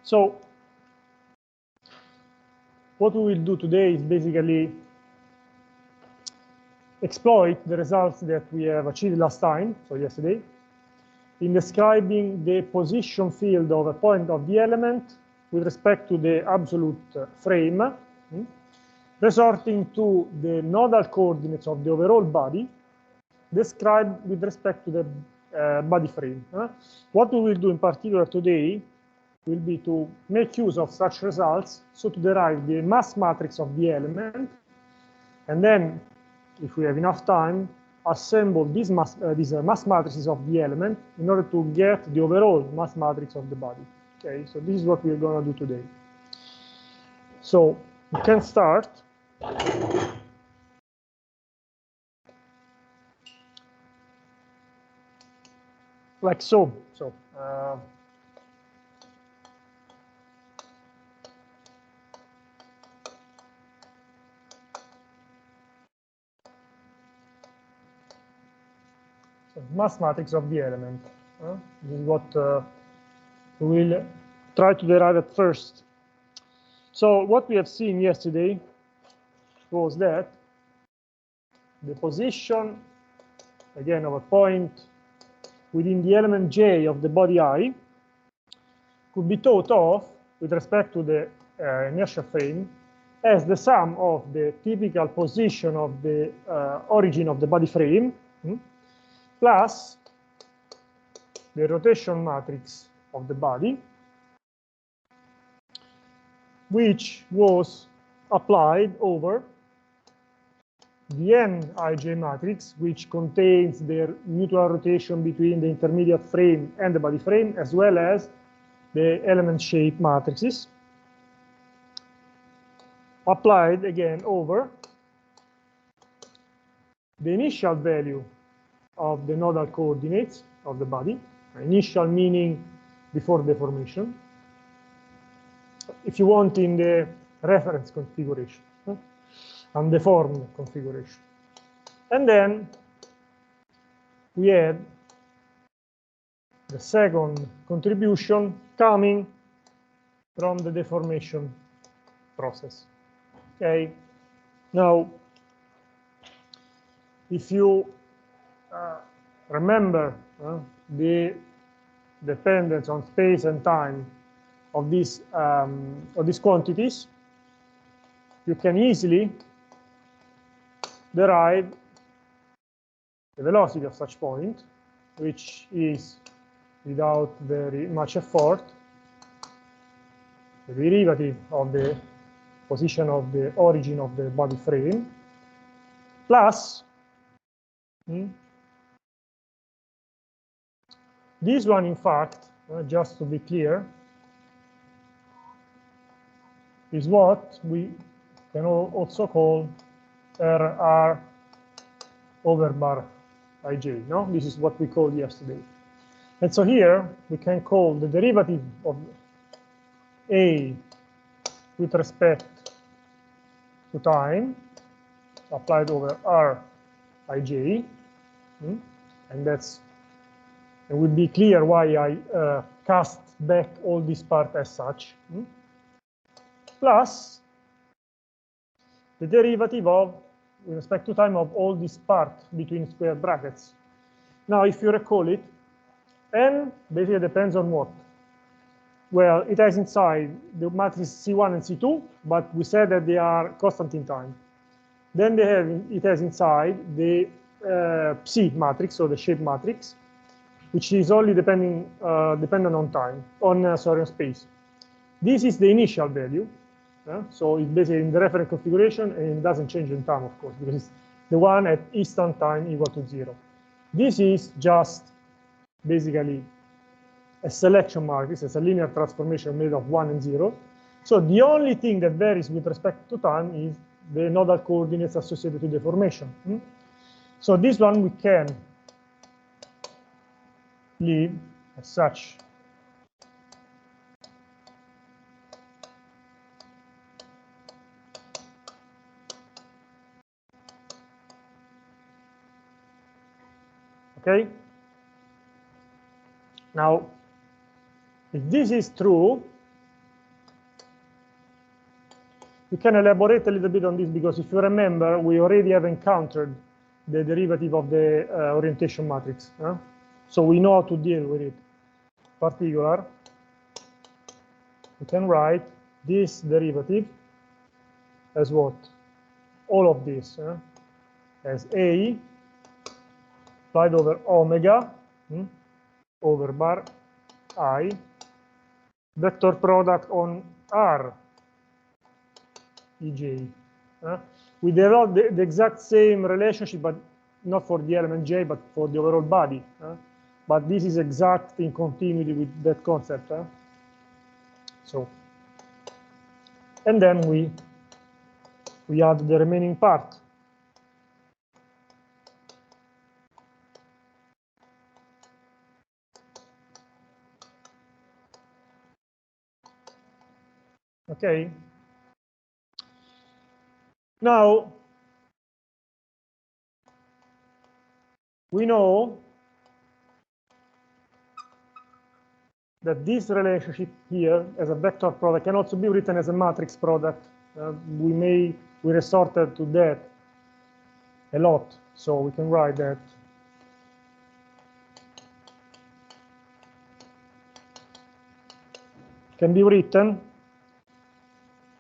So what we will do today is basically exploit the results that we have achieved last time, so yesterday, in describing the position field of a point of the element with respect to the absolute frame, resorting to the nodal coordinates of the overall body described with respect to the body frame. What we will do in particular today will be to make use of such results, so to derive the mass matrix of the element, and then, if we have enough time, assemble these mass matrices of the element in order to get the overall mass matrix of the body. Okay, so this is what we're going to do today. So we can start like so. Mass matrix of the element. This is what we will try to derive at first. So what we have seen yesterday was that the position, again, of a point within the element J of the body I could be thought of with respect to the inertial frame as the sum of the typical position of the origin of the body frame plus the rotation matrix of the body, which was applied over the Nij matrix, which contains the mutual rotation between the intermediate frame and the body frame, as well as the element shape matrices, applied again over the initial value of the nodal coordinates of the body, initial meaning before deformation, if you want in the reference configuration, undeformed configuration. And then we had the second contribution coming from the deformation process. Okay, now if you remember the dependence on space and time of these quantities, you can easily derive the velocity of such point, which is, without very much effort, the derivative of the position of the origin of the body frame, plus this one, in fact, just to be clear, is what we can also call RR over bar ij. No, this is what we called yesterday. And so here we can call the derivative of A with respect to time applied over R ij, and that's, it would be clear why I cast back all this part as such, plus the derivative of, with respect to time, of all this part between square brackets. Now, if you recall it, n basically depends on what? Well, it has inside the matrix C1 and C2, but we said that they are constant in time. Then it has inside the Psi matrix, so the shape matrix, which is only dependent on time, on space. This is the initial value. So it's basically in the reference configuration, and it doesn't change in time, of course, because it's the one at instant time equal to 0. This is just basically a selection matrix. It's a linear transformation made of 1 and 0. So the only thing that varies with respect to time is the nodal coordinates associated to deformation. So this one we can leave as such. Okay. Now, if this is true, We can elaborate a little bit on this because if you remember, we already have encountered the derivative of the orientation matrix. So we know how to deal with it. Particular, we can write this derivative as what? All of this as A applied over omega over bar I, vector product on R ej. We develop the exact same relationship, but not for the element J, but for the overall body. But this is exact in continuity with that concept. So, and then we add the remaining part. Okay. Now, we know that this relationship here as a vector product can also be written as a matrix product. We resorted to that a lot, so we can write that can be written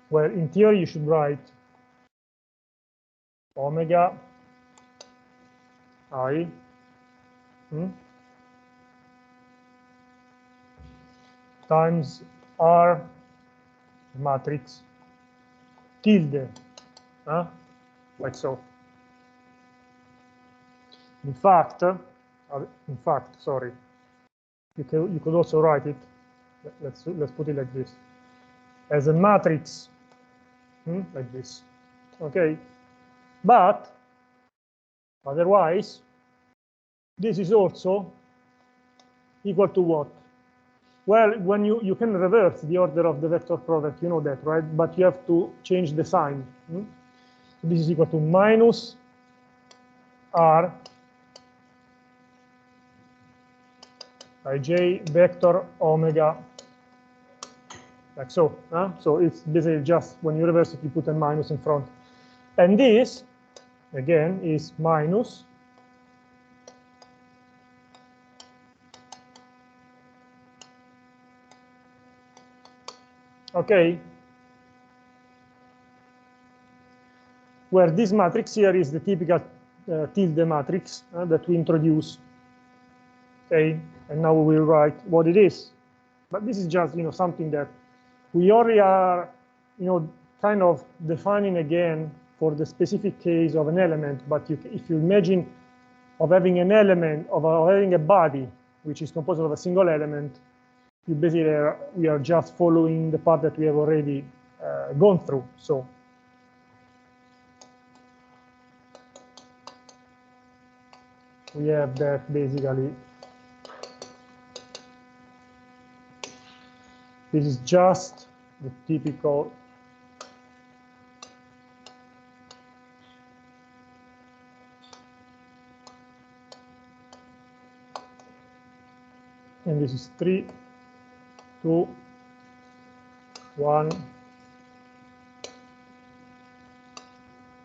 where in theory you should write omega I times R matrix tilde, like so. In fact, sorry, you could also write it. Let's put it like this, as a matrix, like this. Okay, but otherwise, this is also equal to what? Well, when you can reverse the order of the vector product, you know that, right? But you have to change the sign. So this is equal to minus R ij vector omega, like so. So it's basically just when you reverse it, you put a minus in front. And this, again, is minus okay, where this matrix here is the typical tilde matrix that we introduce. Okay, and now we will write what it is. But this is just something that we already are kind of defining again for the specific case of an element. But if you imagine of having an element, of having a body which is composed of a single element, you basically we are just following the path that we have already gone through. So we have that basically. This is just the typical and this is 3, 2, 1.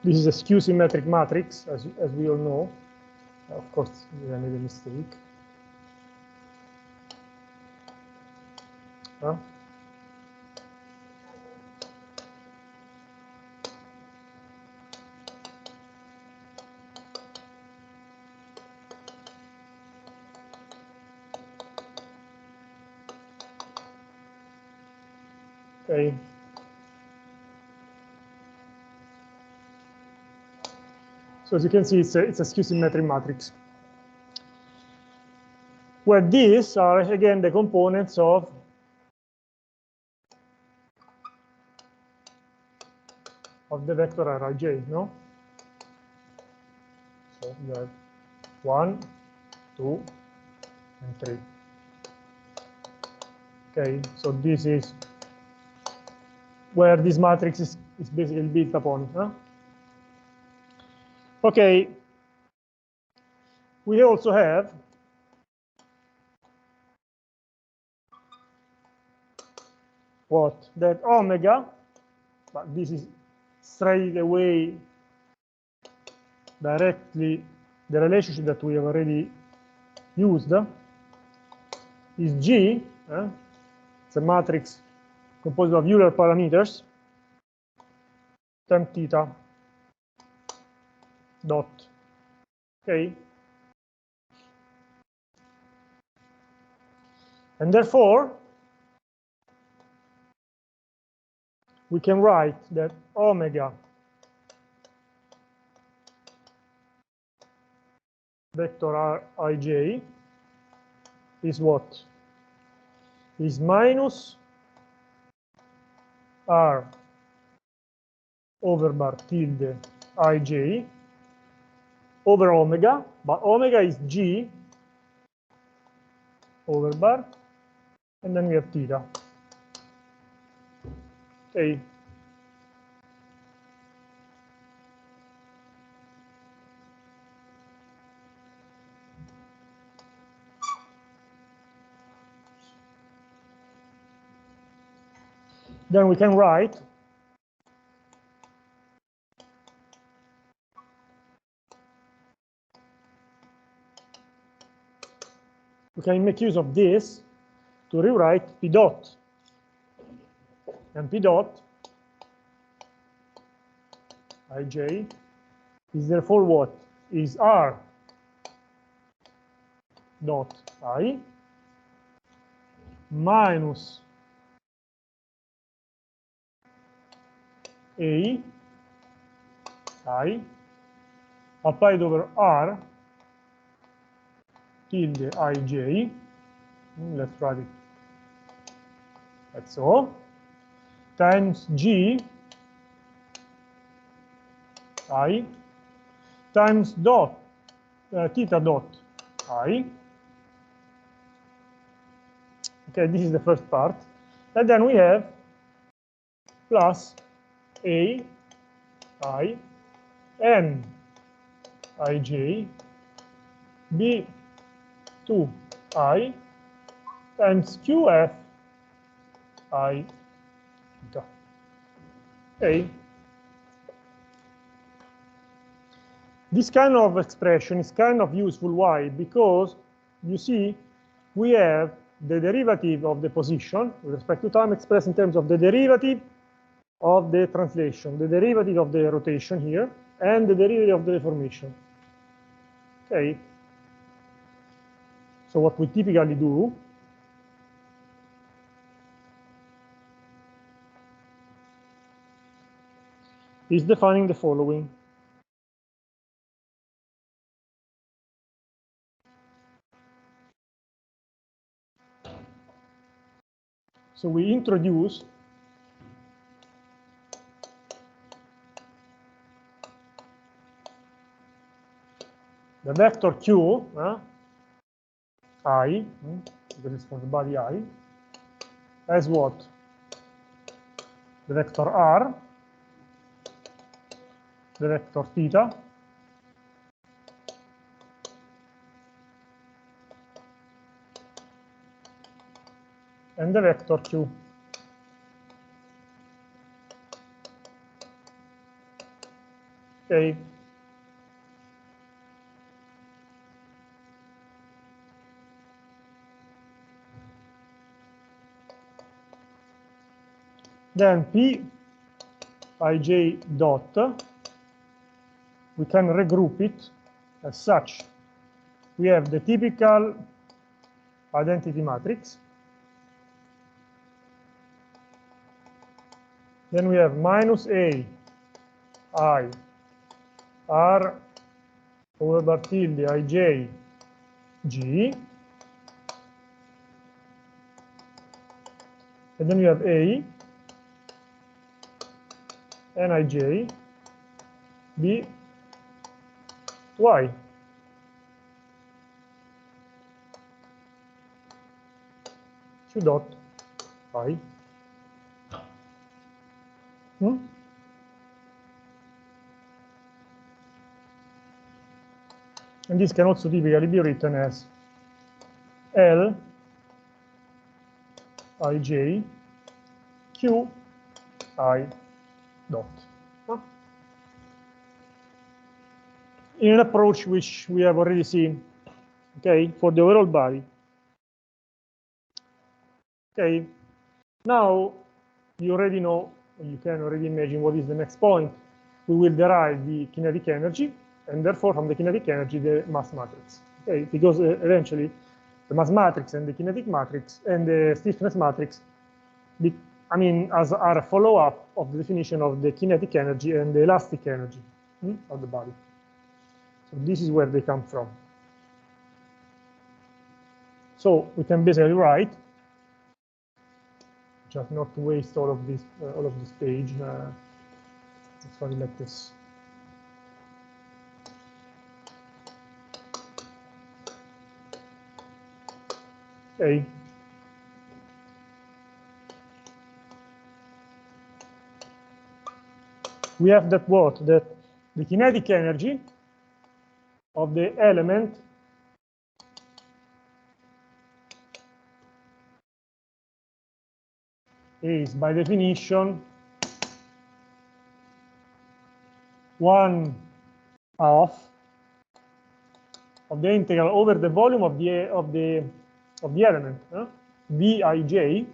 This is a skew-symmetric matrix, as we all know. Of course, I made a mistake. Okay. So as you can see, it's a skew-symmetric matrix, where these are again the components of the vector Rij, no? So you have 1, 2, and 3. Okay, so this is where this matrix is basically built upon. Okay, we also have what? That omega, but this is straight away directly the relationship that we have already used is G. It's a matrix composed of Euler parameters, temp theta dot. Okay. And therefore, we can write that omega vector Rij is what? Is minus R over bar tilde Ij over omega, but omega is G over bar, and then we have theta. Okay. Then we can write we can make use of this to rewrite P dot. And P dot Ij is therefore what? Is R dot I minus A I applied over R tilde Ij. Let's write it like so, times G I times dot theta dot I. Okay, this is the first part. And then we have plus A I N Ij B 2 I times QF I theta. Okay. This kind of expression is kind of useful. Why? Because you see, we have the derivative of the position with respect to time expressed in terms of the derivative of the translation, the derivative of the rotation here, and the derivative of the deformation. Okay. So what we typically do is defining the following. So we introduce the vector Q, I, because it's for the body I, as what? The vector R, the vector theta, and the vector Q. Okay. Then P Ij dot, we can regroup it as such. We have the typical identity matrix. Then we have minus A I R over bar tilde Ij G. And then we have A Nij B Y. Q dot I. And this can also typically be written as L Ij Q I dot. in an approach which we have already seen, okay, for the overall body. Okay, now you already know, you can already imagine what is the next point. We will derive the kinetic energy, and therefore from the kinetic energy, the mass matrix. Okay, because eventually the mass matrix and the kinetic matrix and the stiffness matrix, are a follow-up of the definition of the kinetic energy and the elastic energy of the body. So this is where they come from. So we can basically write, just not to waste all of this page. Let's write it like this. Okay. We have that the kinetic energy of the element is, by definition, 1/2 of the integral over the volume of the element, Vij,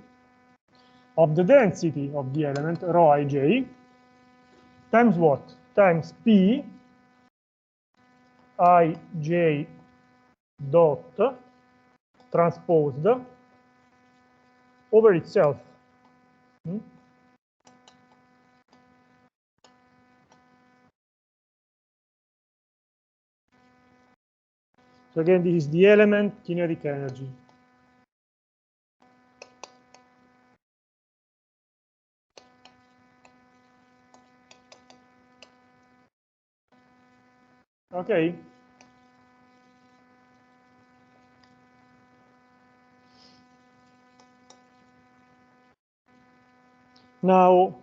of the density of the element, ρij, times what? Times P ij dot transposed over itself. So again, this is the element kinetic energy. Okay. Now,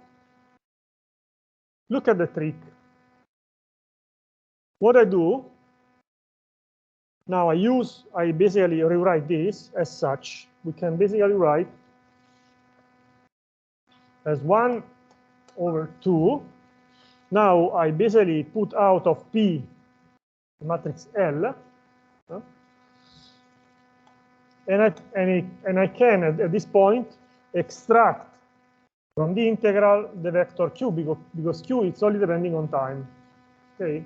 look at the trick. What I do, now I basically rewrite this as such. We can basically write as 1/2. Now I basically put out of P the matrix L, and I can at this point extract from the integral the vector q, because q is only depending on time. Okay.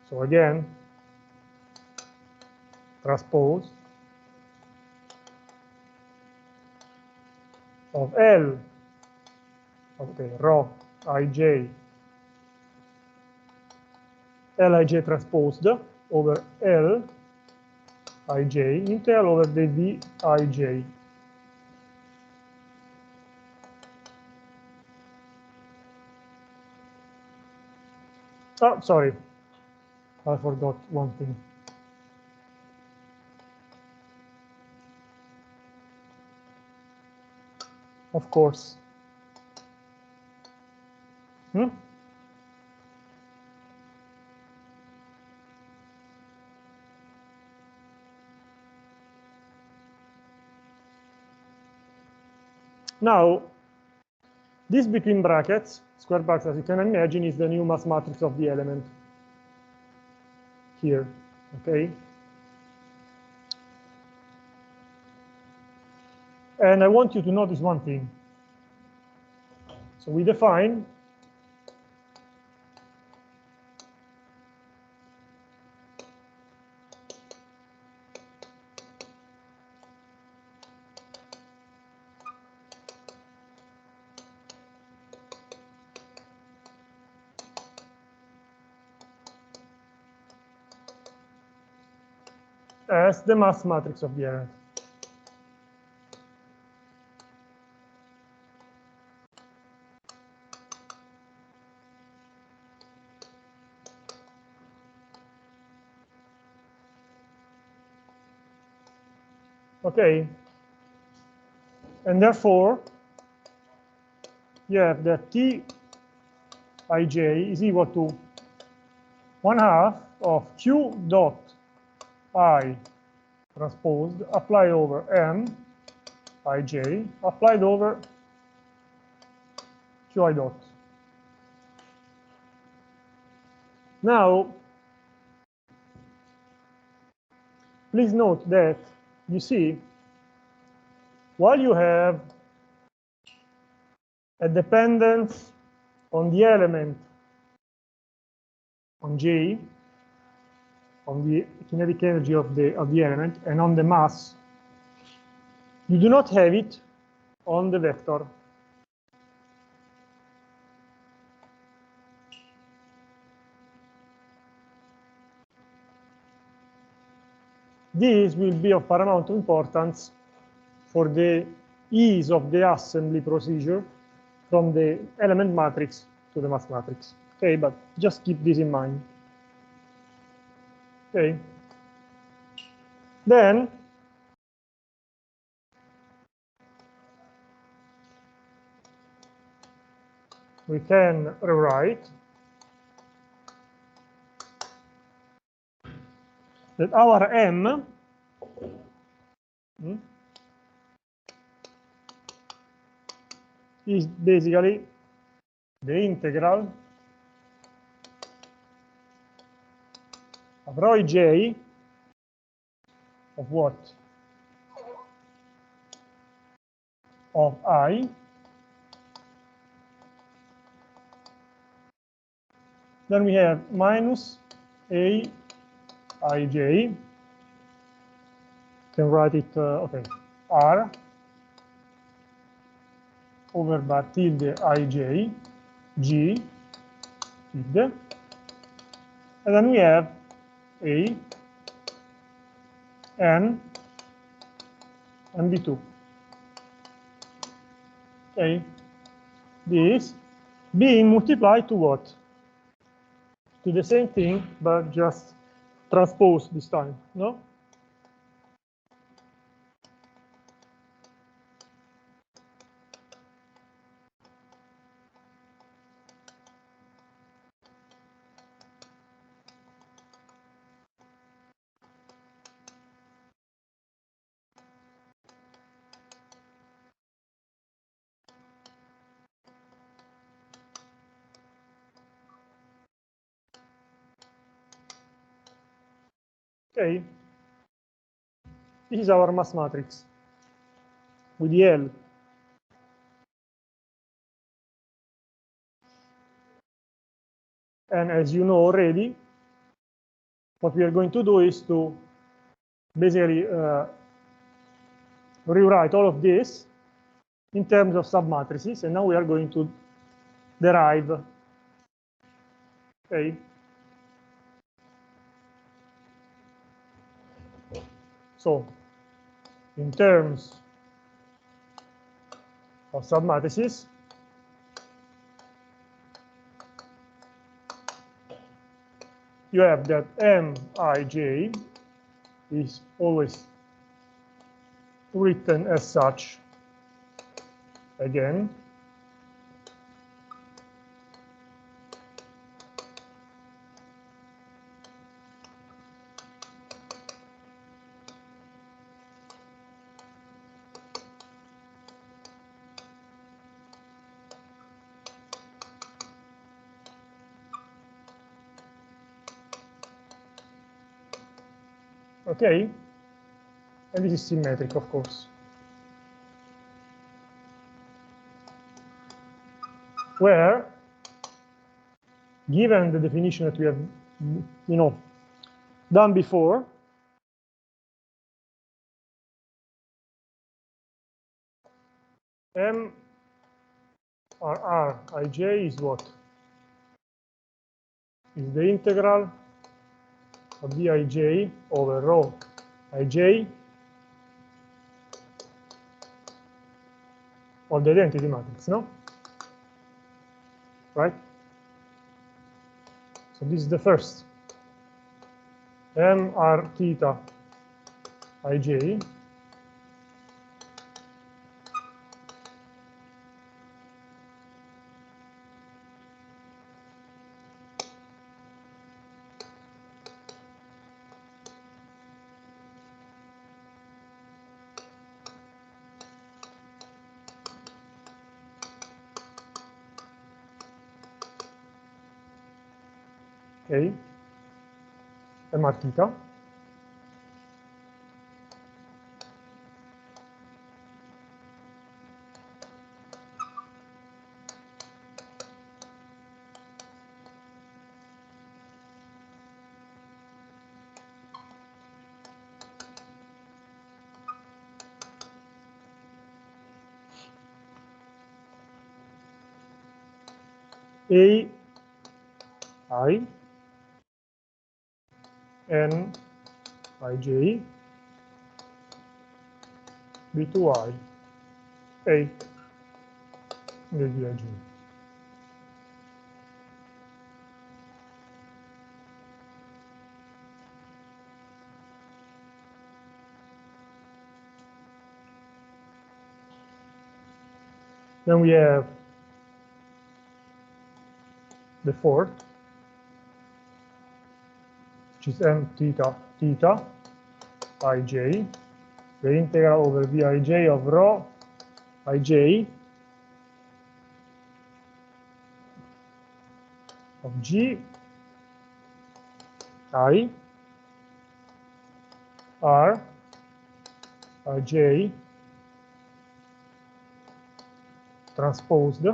So again, transpose of L, okay, rho ij, Lij transposed over L ij integral over the Vij. Oh, sorry, I forgot one thing. Of course. Now, this between brackets, square brackets, as you can imagine, is the new mass matrix of the element here. Okay. And I want you to notice one thing. So we define as the mass matrix of the element. Okay. And therefore, you have that T ij is equal to 1/2 of Q dot I transposed applied over M ij applied over Qi dot. Now, please note that, you see, while you have a dependence on the element on J, on the kinetic energy of the element, and on the mass, you do not have it on the vector. This will be of paramount importance for the ease of the assembly procedure from the element matrix to the mass matrix. Okay, but just keep this in mind. Okay. Then we can rewrite that our M is basically the integral of rho j of what? Of I then we have minus a ij. Can write it okay, r over bar tilde ij g tilde, and then we have a n and b2. Okay, this being multiplied to what? To the same thing, but just transpose this time, no? Okay, this is our mass matrix with the L. And as you know already, what we are going to do is to basically rewrite all of this in terms of submatrices, and now we are going to derive. Okay. So, in terms of submatrices, you have that Mij is always written as such again. Okay, and this is symmetric, of course. Where, given the definition that we have, done before, M or R ij is what? Is the integral of dij over rho ij of the identity matrix, no? Right? So this is the first. M r theta ij okay, MR theta. A I N I J B2I A del via J. Then we have the fourth, which is M theta theta ij, the integral over Vij of rho ij of G I R ij transposed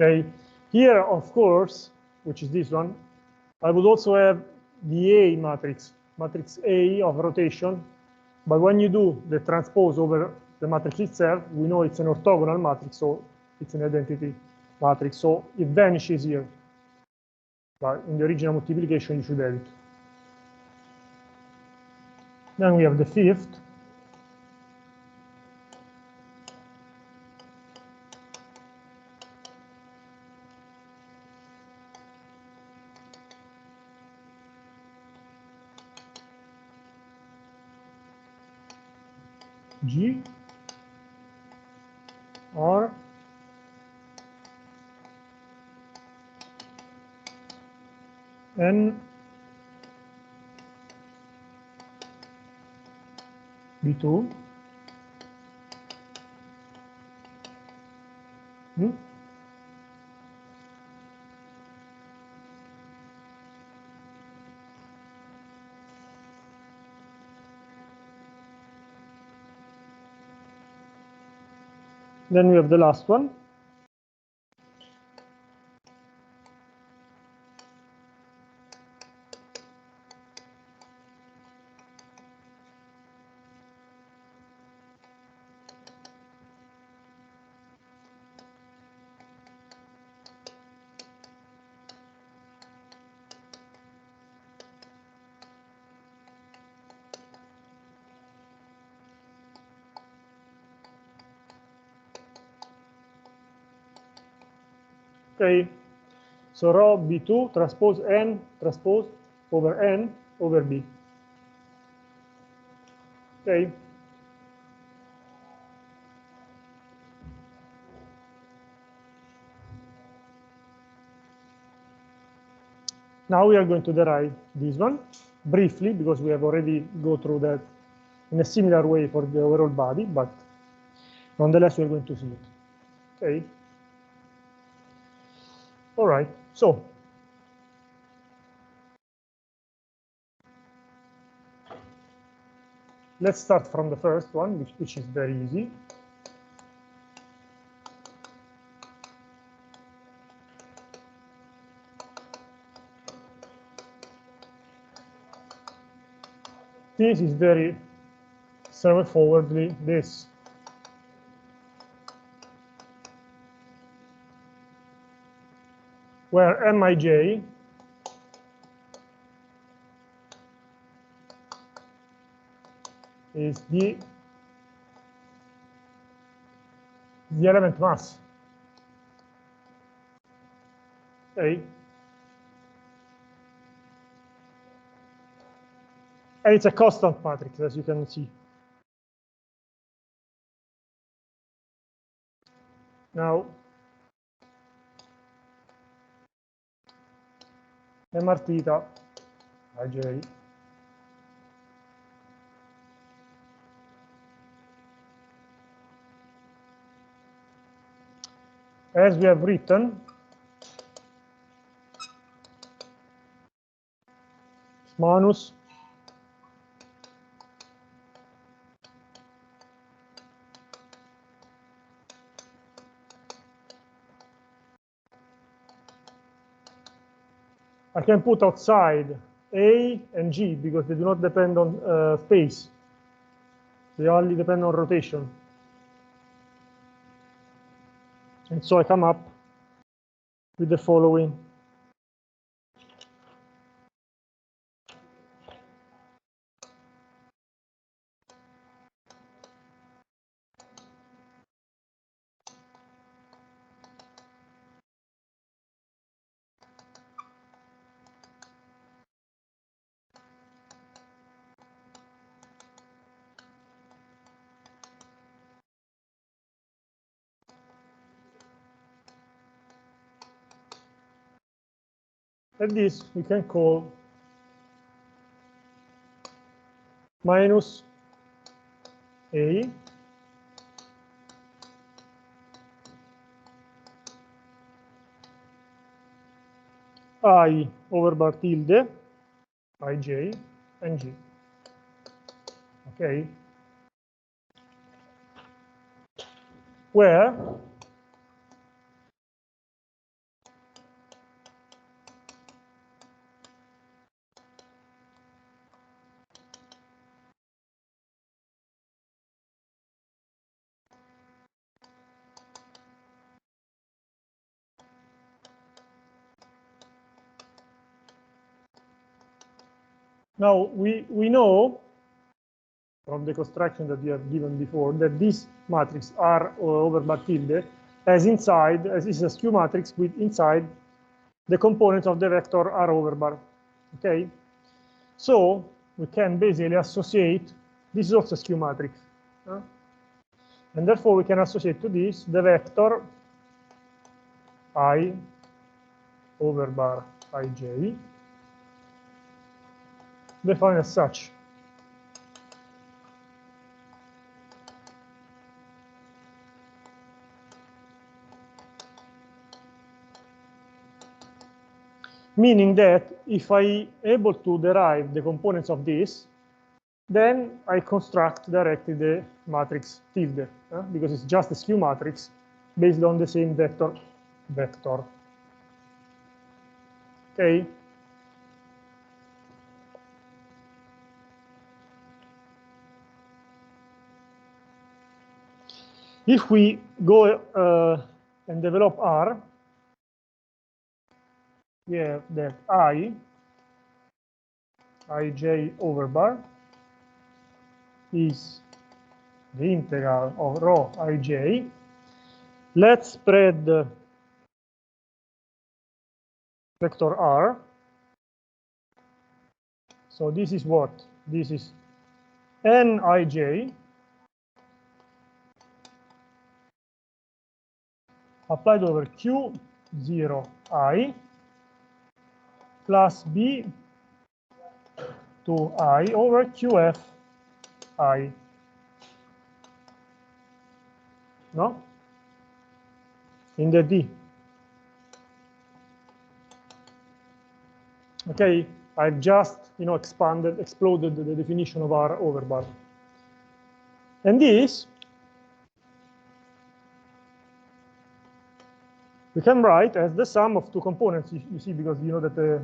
okay. Here, of course, which is this one, I would also have the A matrix, matrix A of rotation. But when you do the transpose over the matrix itself, we know it's an orthogonal matrix, so it's an identity matrix. So it vanishes here. But in the original multiplication, you should have it. Then we have the fifth. G R N B2 Then we have the last one. Okay, so rho B2 transpose N transpose over N over B. Okay. Now we are going to derive this one briefly, because we have already go through that in a similar way for the overall body, but nonetheless we are going to see it. Okay. All right. So let's start from the first one, which is very easy. This is very straightforwardly this. Where Mij is the element mass. Okay. And it's a constant matrix, as you can see. Now, MR theta Ij as we have written, minus I can put outside A and G because they do not depend on space. They only depend on rotation. And so I come up with the following. And this we can call minus A I over bar tilde ij and G. Okay, where now we know from the construction that we have given before that this matrix R over bar tilde as inside, as is a skew matrix with inside the components of the vector R over bar. Okay, so we can basically associate, this is also a skew matrix, and therefore we can associate to this the vector I over bar ij defined as such. Meaning that if I able to derive the components of this, then I construct directly the matrix tilde, because it's just a skew matrix based on the same vector. Okay. If we go and develop R, we have that ij over bar is the integral of rho ij. Let's spread the vector R. So this is what? This is nij applied over Q0i plus B to I over QFI. No? In the D. Okay, I've just exploded the definition of R over bar. And this we can write as the sum of two components, you see, because you know that the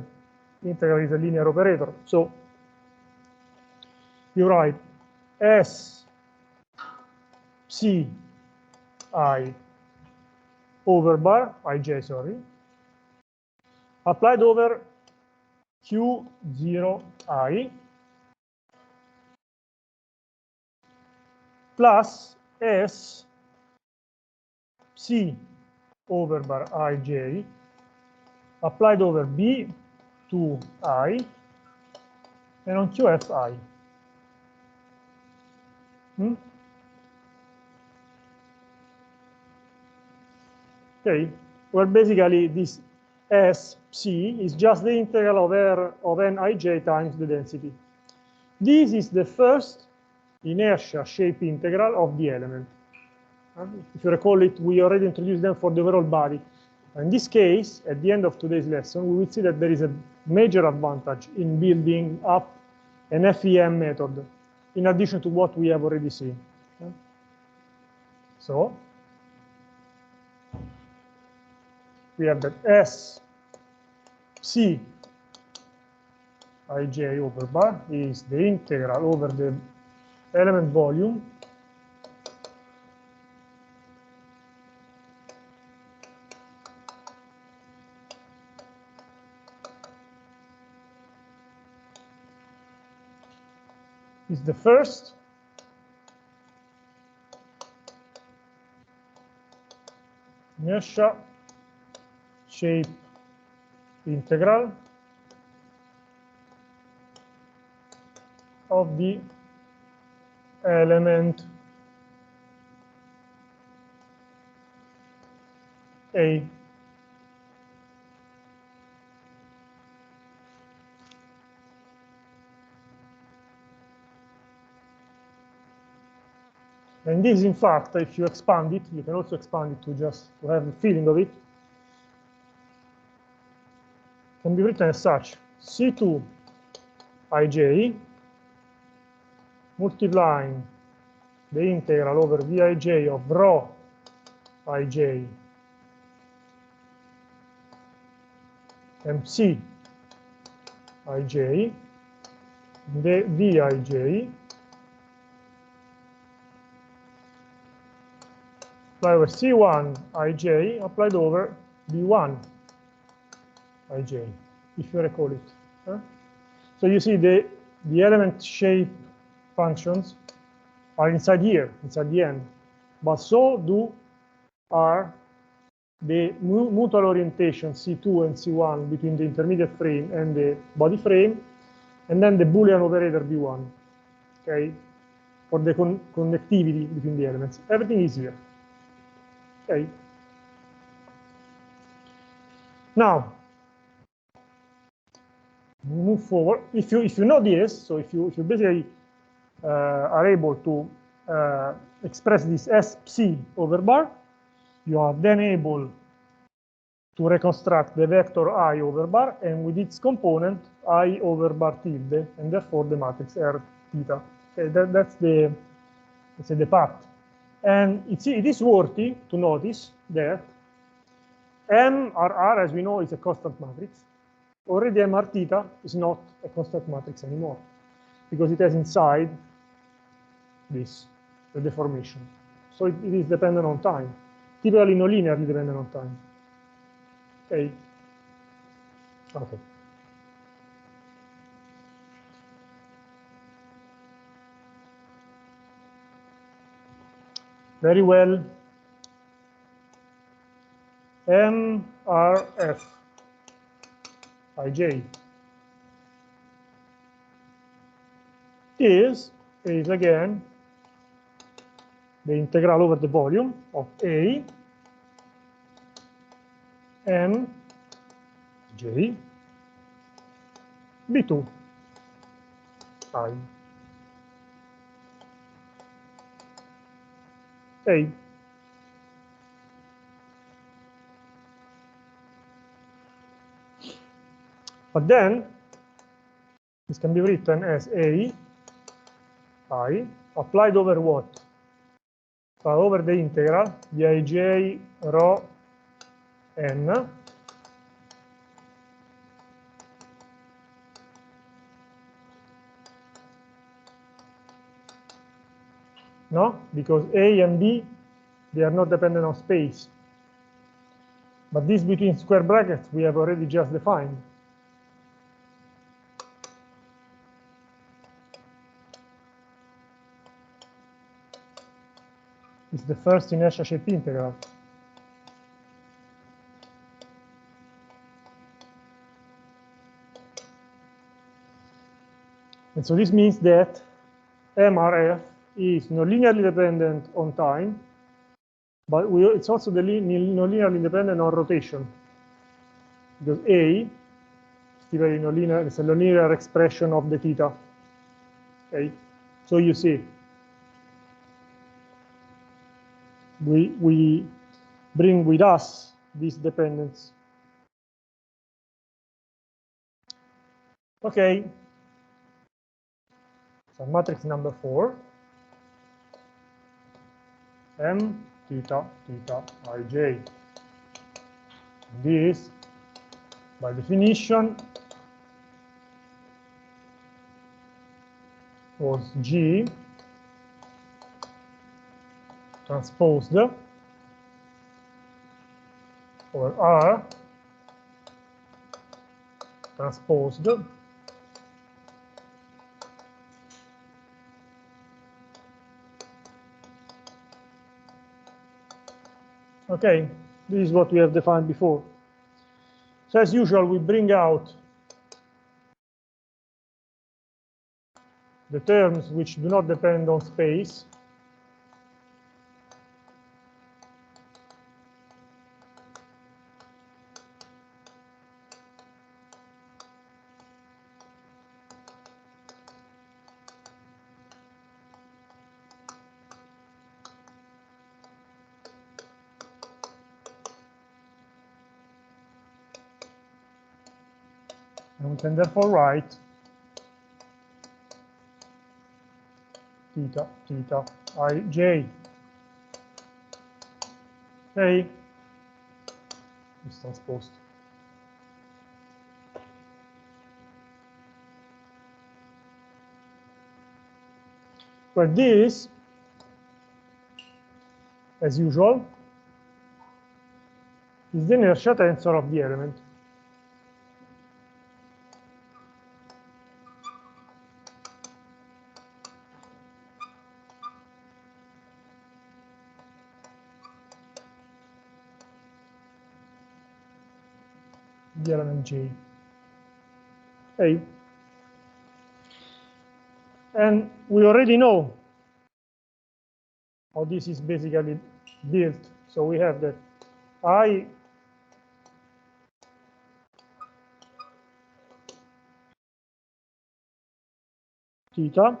integral is a linear operator. So you write S C I over bar, ij, sorry, applied over Q0i plus S C over bar ij applied over B to I and on QFI. Okay, where basically this SC is just the integral of R of Nij times the density. This is the first inertia shape integral of the element. If you recall it, we already introduced them for the overall body. In this case, at the end of today's lesson, we will see that there is a major advantage in building up an FEM method, in addition to what we have already seen. So we have that S C ij over bar is the integral over the element volume is the first inertia shape integral of the element A. And this, in fact, if you expand it, you can also expand it to just to have the feeling of it, can be written as such: C2 ij multiplying the integral over Vij of rho ij MC ij, the Vij applied over C1 ij applied over B1 ij, if you recall it. So you see the element shape functions are inside here, inside the end, but so are the mutual orientation C2 and C1 between the intermediate frame and the body frame, and then the Boolean operator B1, okay, for the connectivity between the elements. Everything is here. Okay. Now, move forward. If you know this, so if you basically are able to express this S psi over bar, you are then able to reconstruct the vector I over bar, and with its component I over bar tilde, and therefore the matrix R theta. Okay, that's the, let's say, the path. And it is worthy to notice that MRR, as we know, is a constant matrix. Already MR theta is not a constant matrix anymore, because it has inside this, the deformation. So it is dependent on time, typically non linearly dependent on time. Okay. Okay. Very well. MRF ij is again the integral over the volume of A M J B2 I A. But then this can be written as A I applied over what? Over the integral Vij rho n no, because A and B, they are not dependent on space. But this between square brackets we have already just defined. It's the first inertia shape integral. And so this means that MRF is non-linearly dependent on time, but it's also non-linearly dependent on rotation, because A is typically nonlinear, it's a nonlinear expression of the theta. Okay, so you see we bring with us this dependence. Okay, so matrix number 4, M theta theta ij. This, by definition, was G transposed over R transposed okay, this is what we have defined before. So as usual, we bring out the terms which do not depend on space. And we can therefore write theta theta ij. Okay, it's transposed. Where this, as usual, is the inertia tensor of the element. The element J. Okay. And we already know how this is basically built. So we have that I theta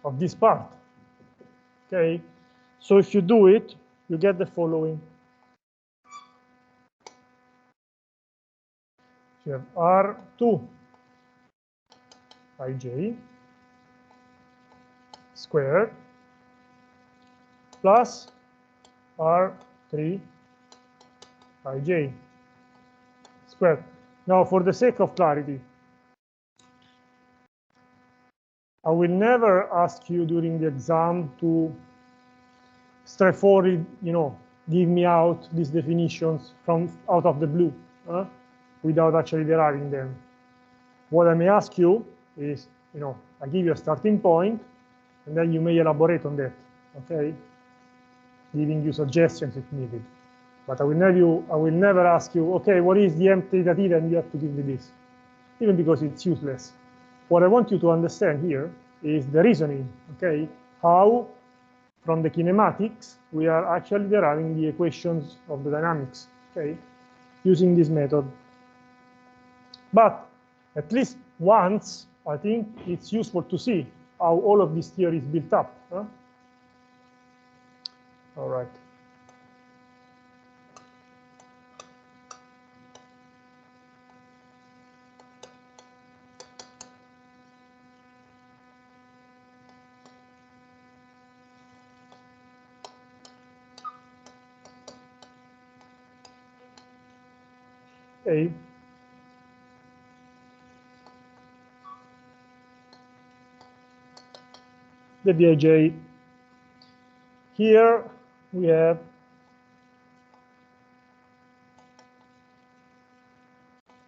of this part. Okay, so if you do it, you get the following. You have R2 ij squared plus R3 ij squared. Now, for the sake of clarity, I will never ask you during the exam to straightforwardly, give me out these definitions from out of the blue, without actually deriving them. What I may ask you is, I give you a starting point, and then you may elaborate on that, okay? Giving you suggestions if needed. But I will never ask you, okay, what is the M theta theta, and you have to give me this, even because it's useless. What I want you to understand here is the reasoning, okay? How, from the kinematics, we are actually deriving the equations of the dynamics, okay? Using this method. But at least once, I think it's useful to see how all of this theory is built up. All right. Okay. The Vij. Here we have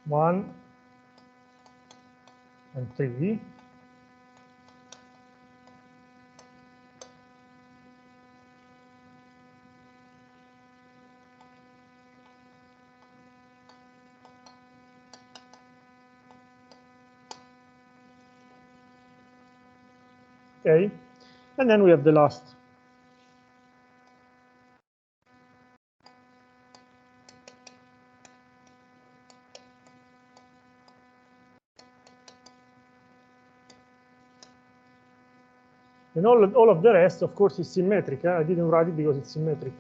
one and three. Okay, and then we have the last. And all of the rest, of course, is symmetric. I didn't write it because it's symmetric.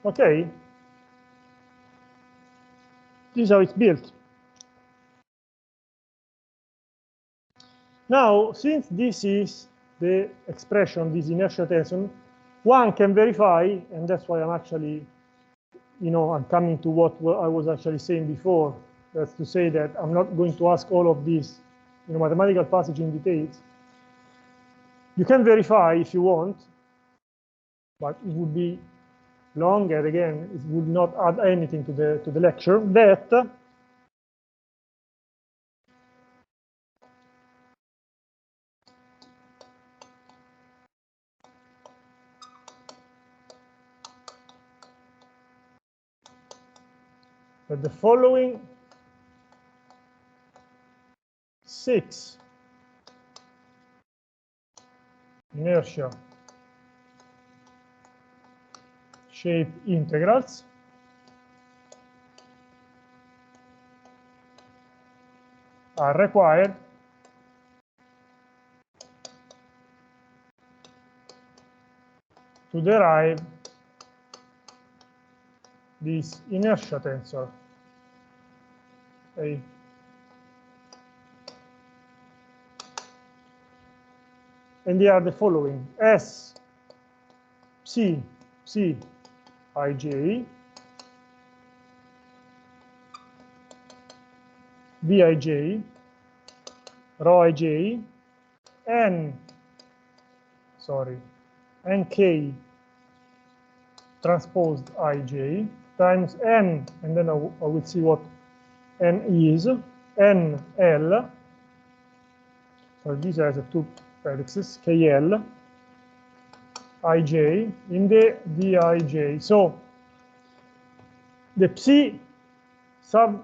Okay. This is how it's built. Now, since this is the expression, this inertia tension, one can verify, and that's why I'm actually, I'm coming to what I was actually saying before. That's to say that I'm not going to ask all of this, mathematical passage in details. You can verify if you want, but it would be long, and again, it would not add anything to the lecture, that the following 6 inertia shape integrals are required to derive this inertia tensor. Okay. And they are the following: S, C, Ij, Bij, rho Ij, Nk transposed Ij times N, and then I will see what N is, NL, so this has 2 vertices, KL, Ij in the Dij. So the psi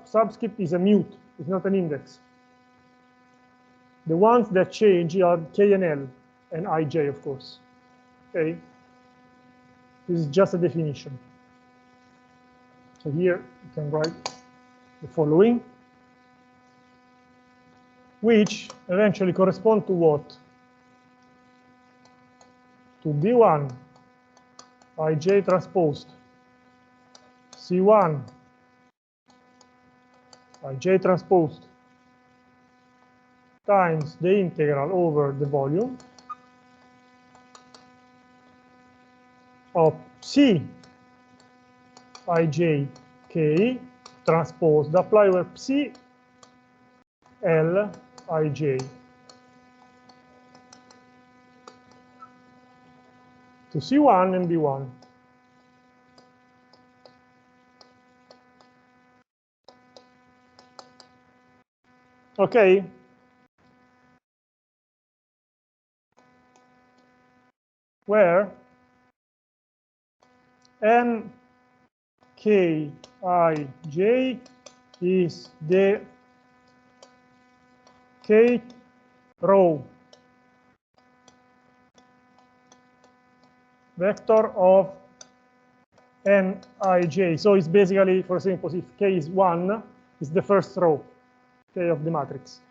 subscript is a mute, it's not an index. The ones that change are K and L and Ij, of course. Okay, this is just a definition. So here you can write the following, which eventually correspond to what? To B1 Ij transposed C1 Ij transposed times the integral over the volume of C Ij K transposed, apply over Psi L Ij to C1 and B1. Okay. Where N K I J is the kth row vector of Nij. So it's basically, for example, if K is 1, it's the first row, K of the matrix.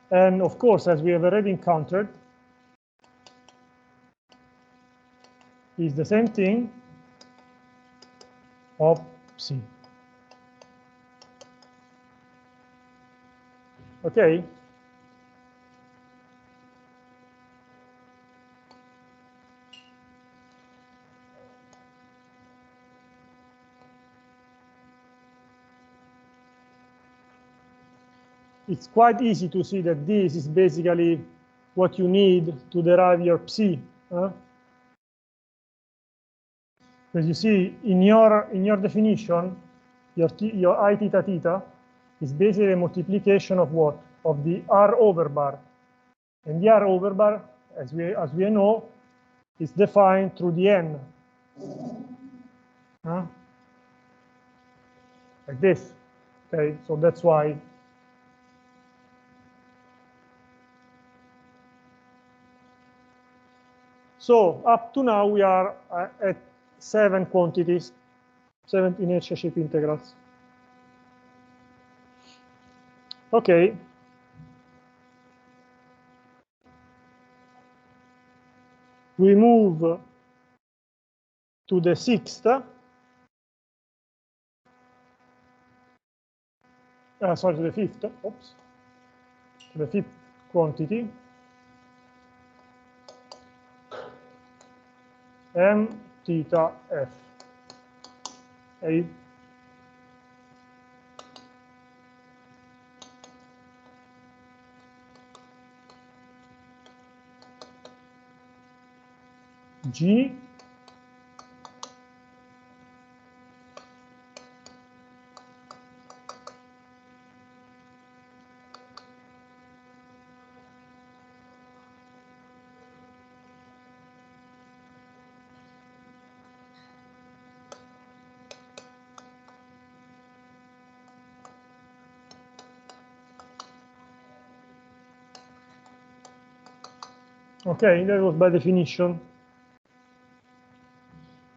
And of course, as we have already encountered, is the same thing of C. Okay? It's quite easy to see that this is basically what you need to derive your psi. Because you see, in your definition, your I theta theta is basically a multiplication of what? Of the R over bar. And the R over bar, as we know, is defined through the N. Like this. Okay, so that's why. So up to now, we are at 7 quantities, 7 inertia shape integrals. Okay. We move to the sixth. Sorry, to the fifth. Oops. To the fifth quantity. M theta F. A. G. Okay, that was by definition.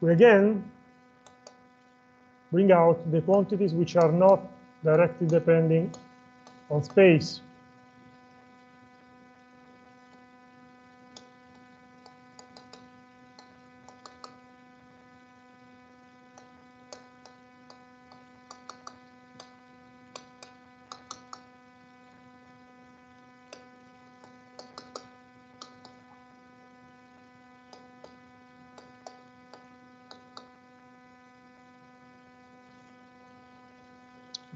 We again bring out the quantities which are not directly depending on space.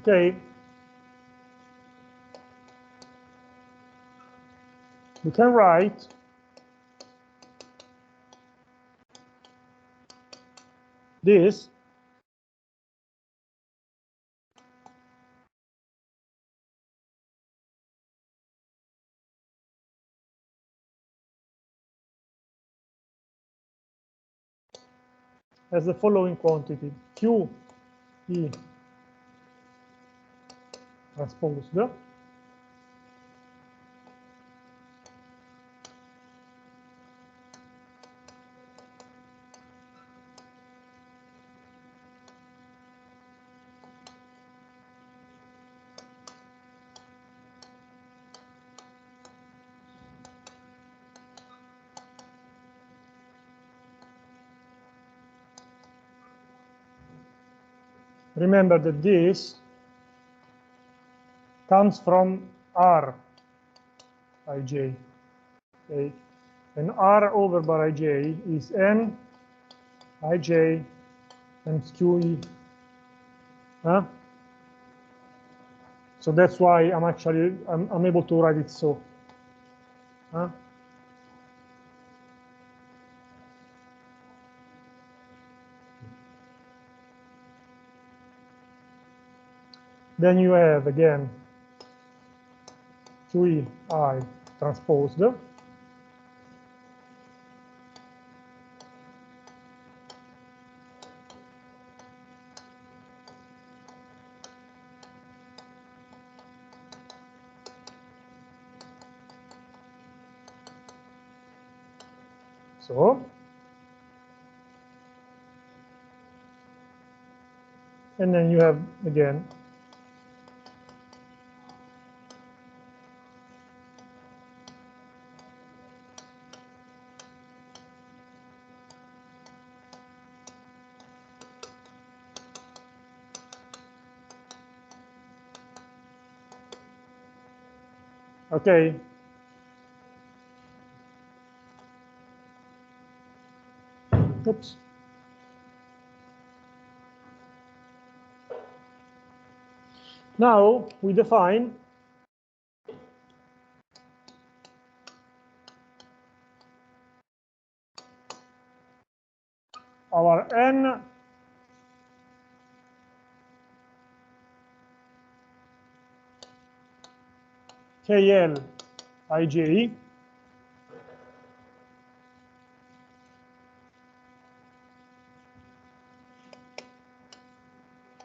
Okay. We can write this as the following quantity: Q E transposed Remember that this comes from R ij. Okay. And R over bar ij is N ij and QE. Huh? So that's why I'm able to write it so. Huh? Then you have again QE I transposed. So, and then you have again okay. Oops. Now we define our N KL ij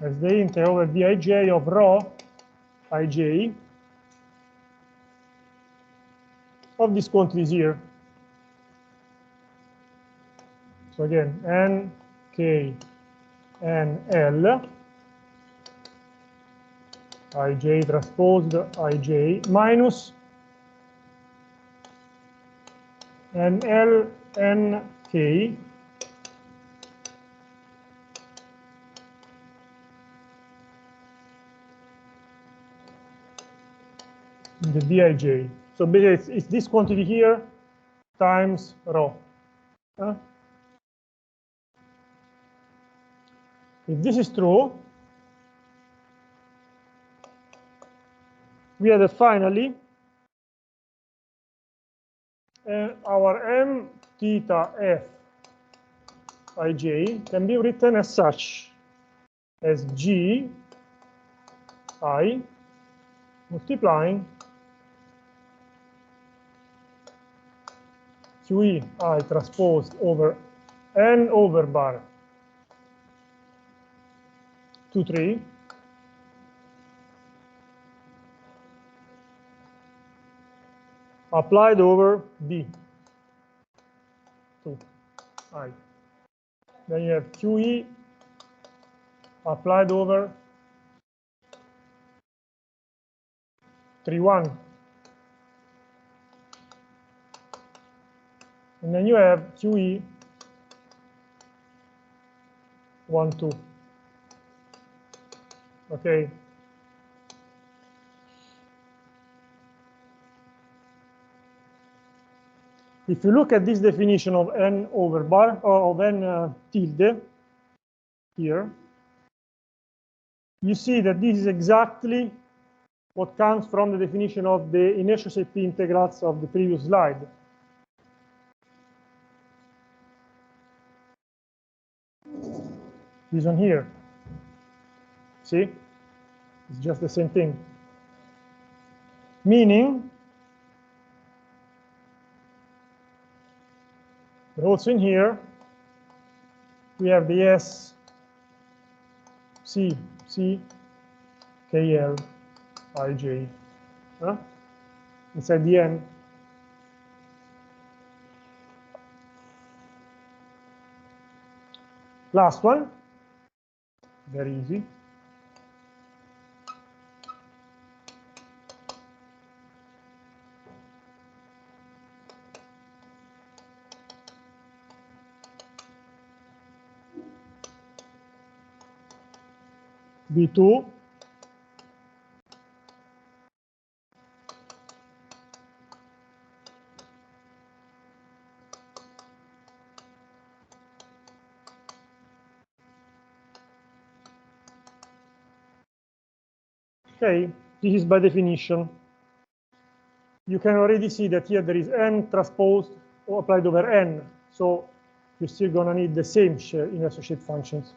as the integral over Vij of rho ij of these quantities here. So again, N K N L ij transposed ij minus NL NK the Bij. So basically it's this quantity here times rho. If this is true, we have that finally our m theta f ij can be written as such as g I multiplying QE I transposed over n over bar 2, 3 applied over B 2 I. Then you have QE applied over 3, 1. And then you have QE 1, 2. Okay. If you look at this definition of n over bar, or of n tilde here, you see that this is exactly what comes from the definition of the inertial safety integrals of the previous slide. This one here. See? It's just the same thing. Meaning, but also in here, we have the S, C, C, K, L, I, J. Inside the N. Last one, very easy. B2 okay, this is by definition. You can already see that here there is n transposed or applied over n, so you're still going to need the same share in associated functions.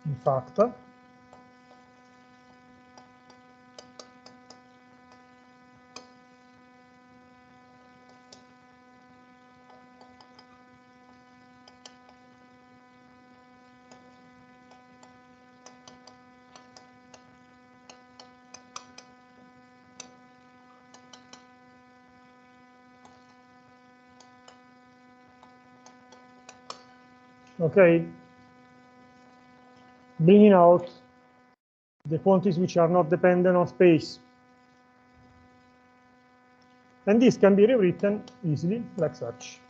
In fact, okay, bringing out the quantities which are not dependent on space. And this can be rewritten easily like such.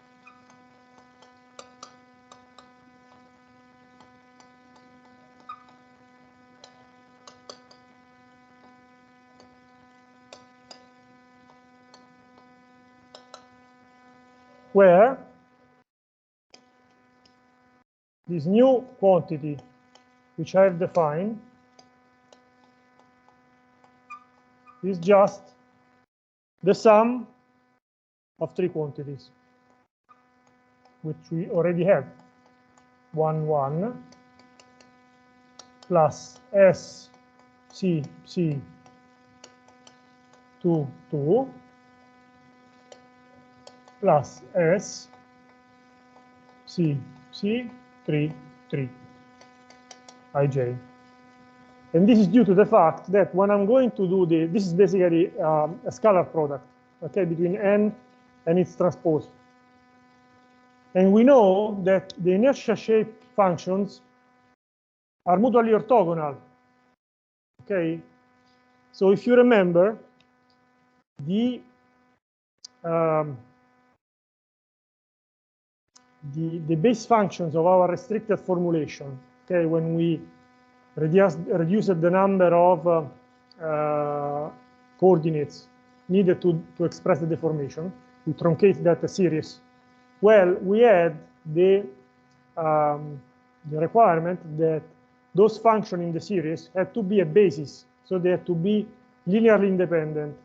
Where this new quantity, which I have defined, is just the sum of three quantities, which we already have. 1, 1, plus S, C, C, 2, 2, plus S, C, C, 3, 3, ij. And this is due to the fact that when I'm going to do this is basically a scalar product, okay, between n and its transpose. And we know that the inertia shape functions are mutually orthogonal. Okay? So if you remember, the base functions of our restricted formulation, okay, when we reduced the number of coordinates needed to express the deformation, we truncate that series. Well, we had the requirement that those functions in the series had to be a basis, so they had to be linearly independent.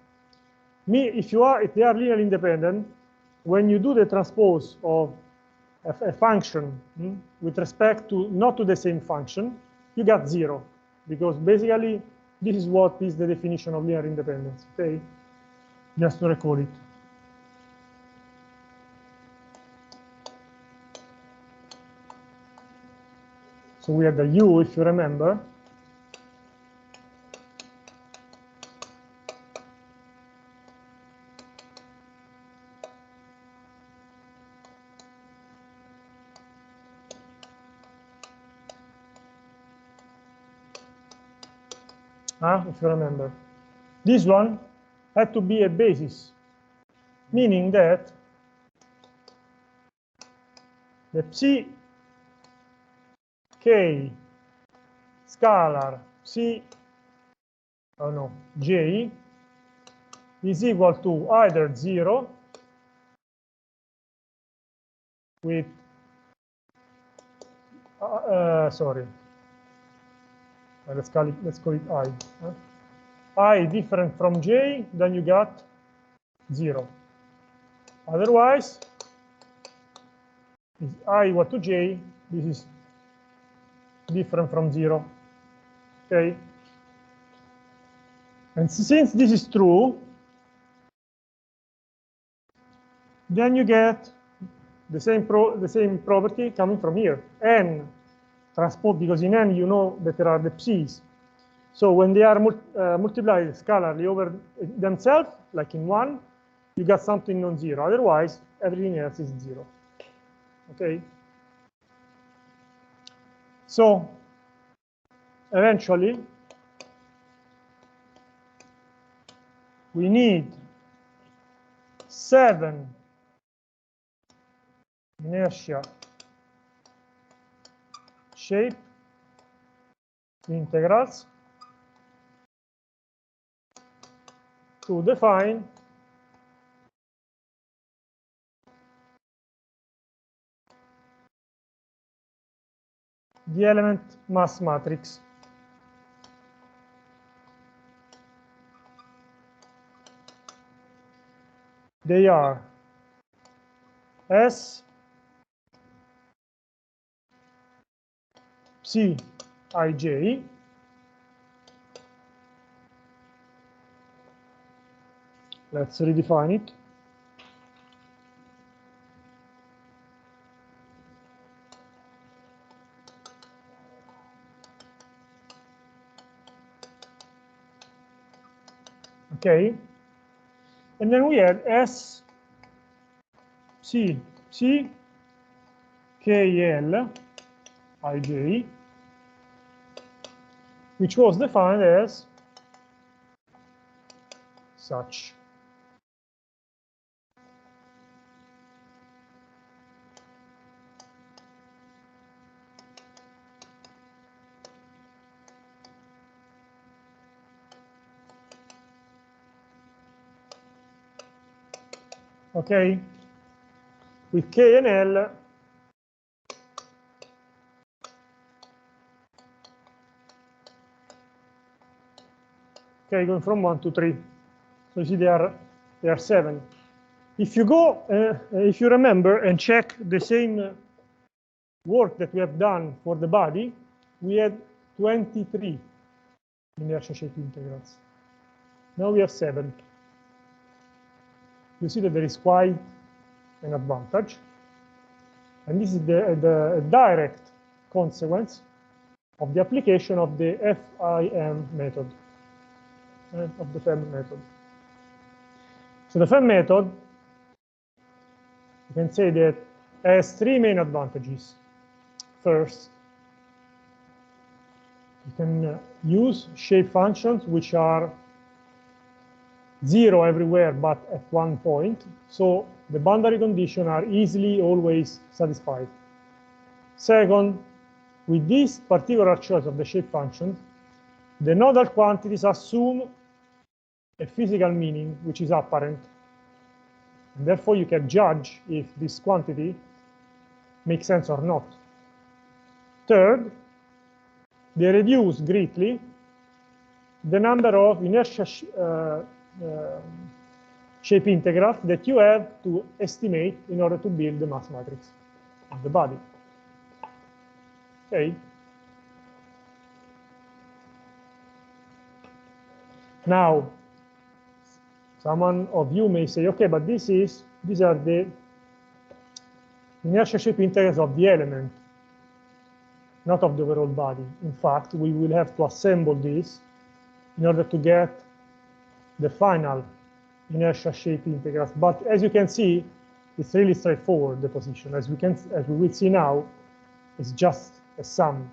If they are linearly independent, when you do the transpose of a function with respect to not to the same function, you got 0, because basically this is what is the definition of linear independence. Okay, just to recall it. So we had the U, if you remember. If you remember. This one had to be a basis, meaning that the psi k scalar psi, j is equal to either 0 with, let's call it I. I different from j, then you got 0. Otherwise, if I equal to j, this is different from 0. Okay? And since this is true, then you get the same property coming from here. N transpose, because in N you know that there are the psi's. So when they are multiplied scalarly over themselves, like in 1, you got something non-zero. Otherwise, everything else is 0. Okay? So eventually, we need 7 inertia shape integrals to define the element mass matrix. They are S psi ij let's redefine it. Okay, and then we have S psi KL ij, which was defined as such. Okay, with K and L okay, going from 1 to 3. So you see they are 7. If you go, if you remember and check the same work that we have done for the body, we had 23 inertia shape integrals. Now we have 7. You see that there is quite an advantage. And this is the direct consequence of the application of the FIM method, of the FEM method. So the FEM method, you can say that has three main advantages. First, you can use shape functions which are 0 everywhere but at one point, so the boundary conditions are easily always satisfied. Second, with this particular choice of the shape function, the nodal quantities assume a physical meaning which is apparent, and therefore you can judge if this quantity makes sense or not. Third, they reduce greatly the number of inertia shape integrals that you have to estimate in order to build the mass matrix of the body. Okay. Now, someone of you may say, okay, but these are the inertia shape integrals of the element, not of the overall body. In fact, we will have to assemble this in order to get the final inertia shape integrals. But as you can see, it's really straightforward, the position. As we will see now, it's just a sum.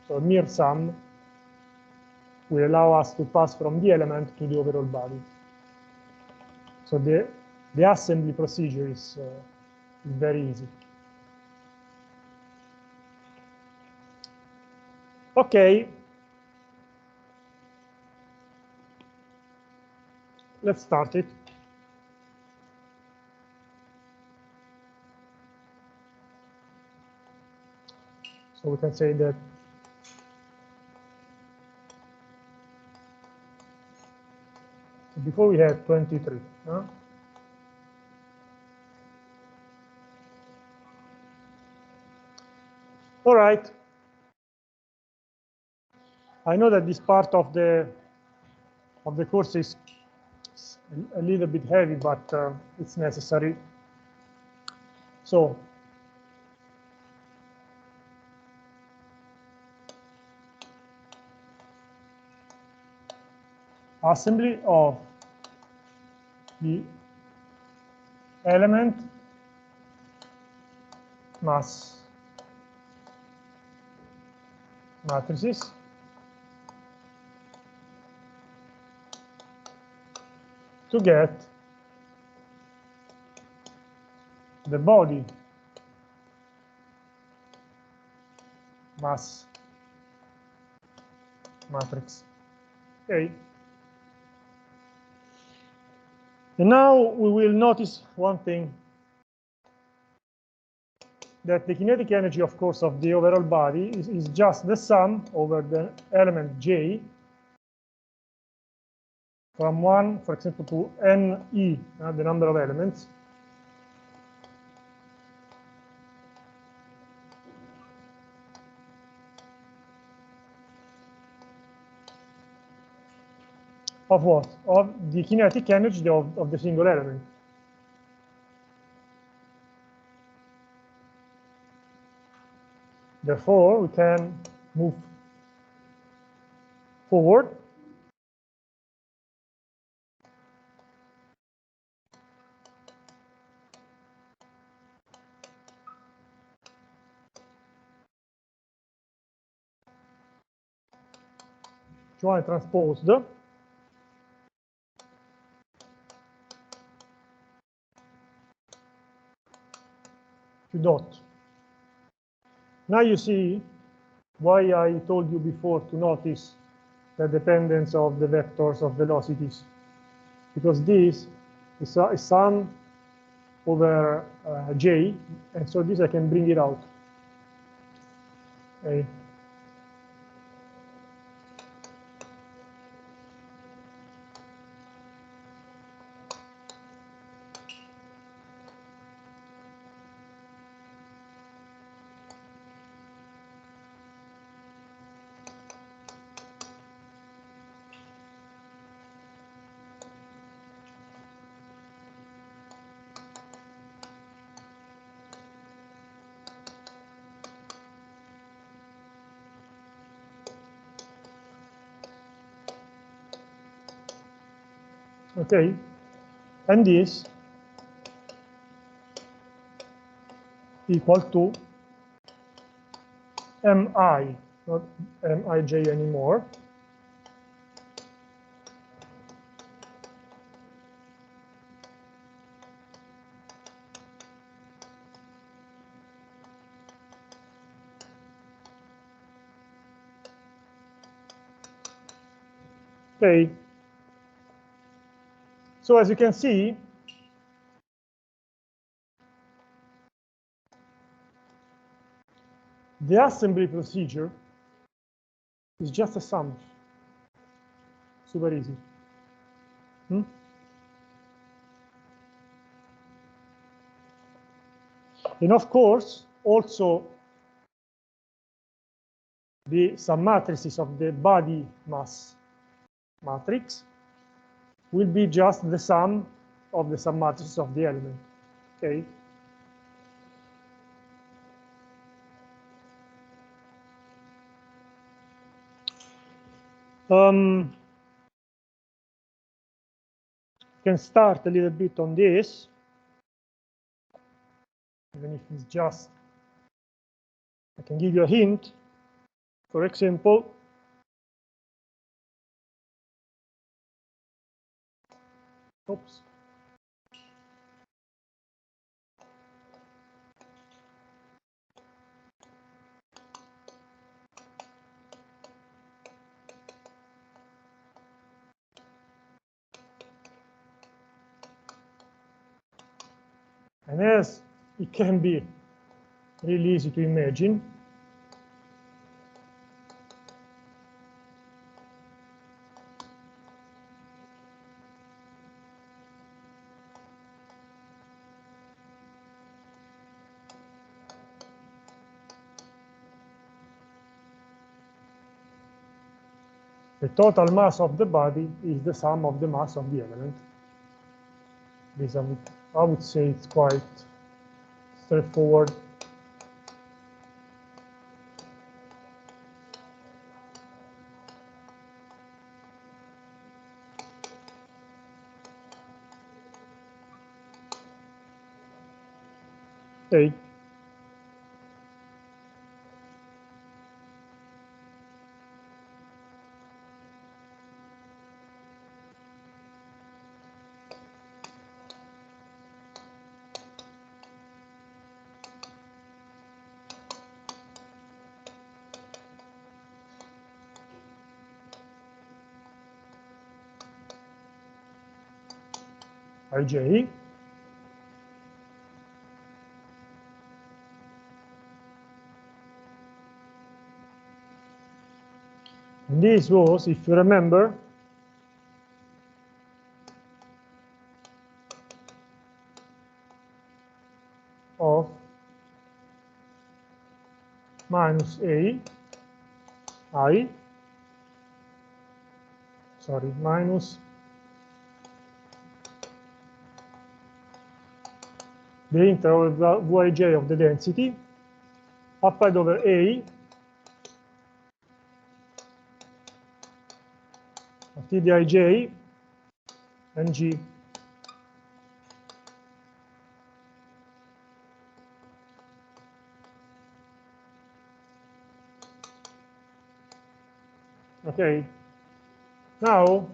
So a mere sum will allow us to pass from the element to the overall body. So the assembly procedure is very easy. Okay. Let's start it. So we can say that before we had 23. Huh? All right. I know that this part of the course is a little bit heavy, but it's necessary. So assembly of the element mass matrices to get the body mass matrix. Okay. And now we will notice one thing, that the kinetic energy, of course, of the overall body is just the sum over the element J from 1, for example, to NE, the number of elements, of what? Of the kinetic energy of the single element. Therefore, we can move forward. Join transposed to dot. Now you see why I told you before to notice the dependence of the vectors of velocities, because this is a sum over J, and so this I can bring it out. Okay. Okay, and this equal to mi, not mij anymore, okay. So as you can see, the assembly procedure is just a sum. Super easy. And of course, also the submatrices of the body mass matrix will be just the sum of the submatrices of the element. Okay. Can start a little bit on this, even if it's just, I can give you a hint. For example, oops. And as it can be really easy to imagine, the total mass of the body is the sum of the mass of the element. This, I would say it's quite straightforward. Okay. Ij. And this was, if you remember, of minus a I, sorry, minus the integral of Vij of the density applied over A of Tdij and G. Okay. Now,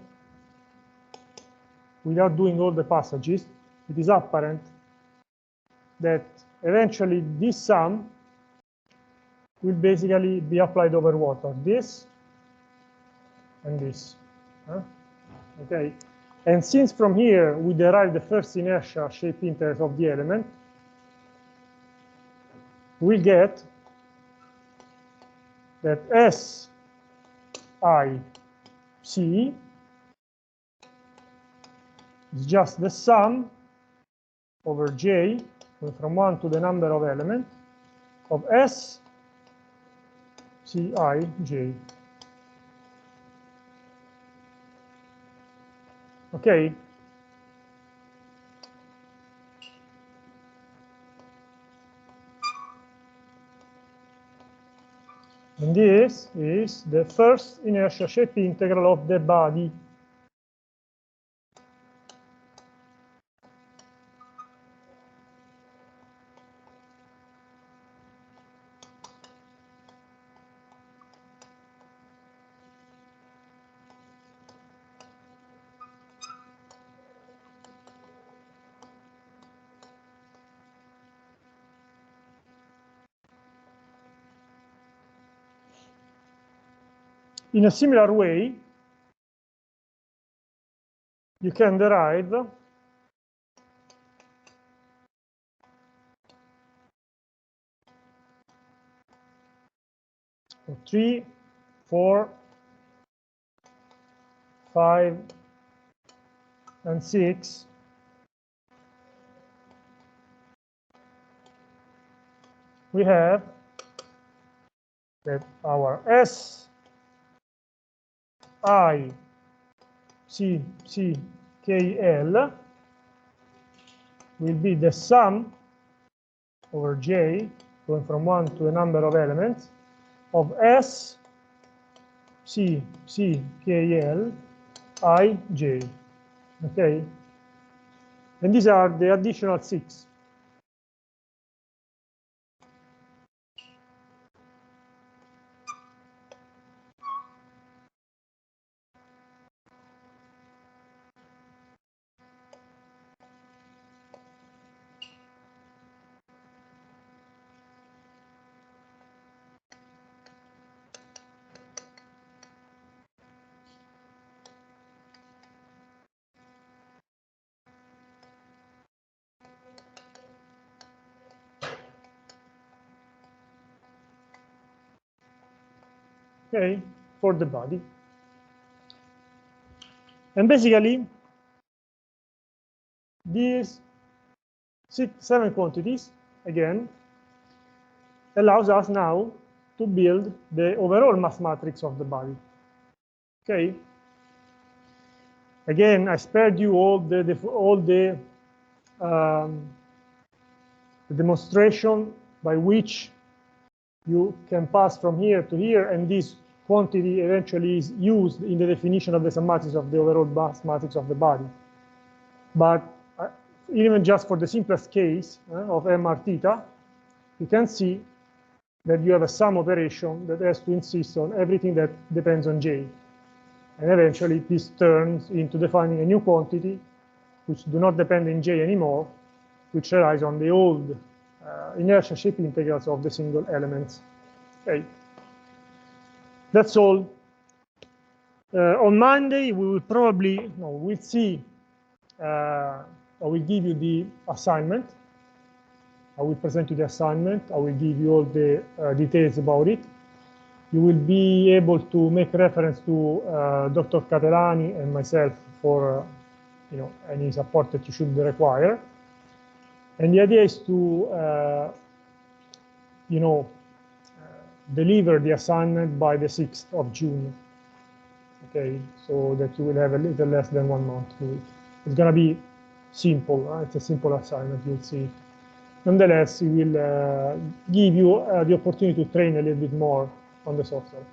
without doing all the passages, it is apparent that eventually this sum will basically be applied over what? Of this and this. Okay. And since from here we derive the first inertia shape integral of the element, we get that SIC is just the sum over J, going from 1 to the number of elements, of S Cij. Okay. And this is the first inertia shape integral of the body. In a similar way, you can derive 3, 4, 5, and 6 we have that our S, I, C, C, K, L will be the sum over J, going from 1 to a number of elements, of S, C, C, K, L, I, J. Okay? And these are the additional 6. Okay, for the body. And basically, these 7 quantities, again, allows us now to build the overall mass matrix of the body. Okay. Again, I spared you all the demonstration by which you can pass from here to here, and this quantity eventually is used in the definition of the sum matrix of the overall mass matrix of the body. But even just for the simplest case of MR theta, you can see that you have a sum operation that has to insist on everything that depends on J. And eventually, this turns into defining a new quantity, which do not depend on J anymore, which relies on the old inertia shape integrals of the single elements. Okay. That's all. On Monday, we will probably, we'll see, I will give you the assignment. I will present you the assignment. I will give you all the details about it. You will be able to make reference to Dr. Catalani and myself for any support that you should require. And the idea is to deliver the assignment by the 6th of June. Okay, so that you will have a little less than 1 month to do it. It's going to be simple. It's a simple assignment, you'll see. Nonetheless, it will give you the opportunity to train a little bit more on the software.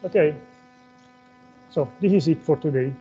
Okay, so this is it for today.